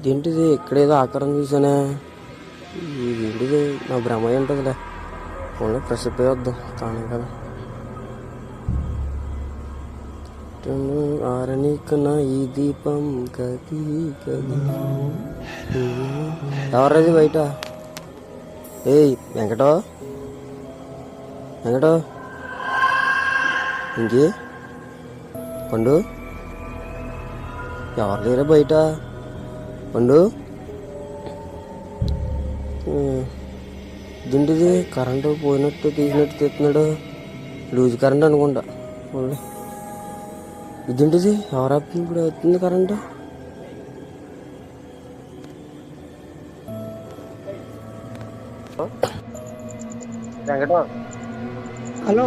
ఇదేంటిది ఇక్కడేదో ఆకారం చూసానే. ఏంటిది నా భ్రమ ఉంటుందిలే. ఫోన్లో ఫ్రెష్ అప్ వద్దాం తానే కదా. ఆరనీకన్నా ఈ దీపం కది కది. ఎవరది బయట? ఏయ్ వెంకటో, వెంకటో, ఇంకే పండు, ఎవరు లేరా బయట? పండు, ఇదేంటిది కరెంటు పోయినట్టు తీసినట్టు తీస్తున్నాడు. లూజ్ కరెంట్ అనుకుంటా. ఇదేంటిది ఎవరు ఇప్పుడు అవుతుంది కరెంటు? వెంకటో, హలో,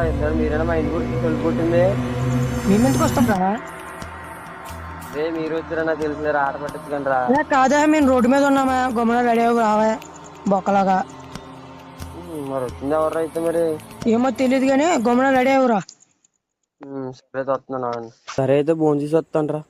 ఇద్దరు మీరైనా మా ఇంటి గురించి వెళ్ళిపోతుంది. మేము ఎందుకు వస్తాం రా? మీరు వచ్చారా నాకు తెలిసిన ఆట పట్టించుకొని రా. కాదా, మేము రోడ్డు మీద ఉన్నామా, గమ్మున రెడీ అవ్వ రావా బొక్కలాగా. మరి వచ్చింది ఎవరు అయితే మరి? ఏమో తెలియదు కానీ గమ్మున రెడీ అవ్వరా. సరే అయితే వస్తున్నాను. సరే అయితే భోజనం చేసి వస్తాను రా.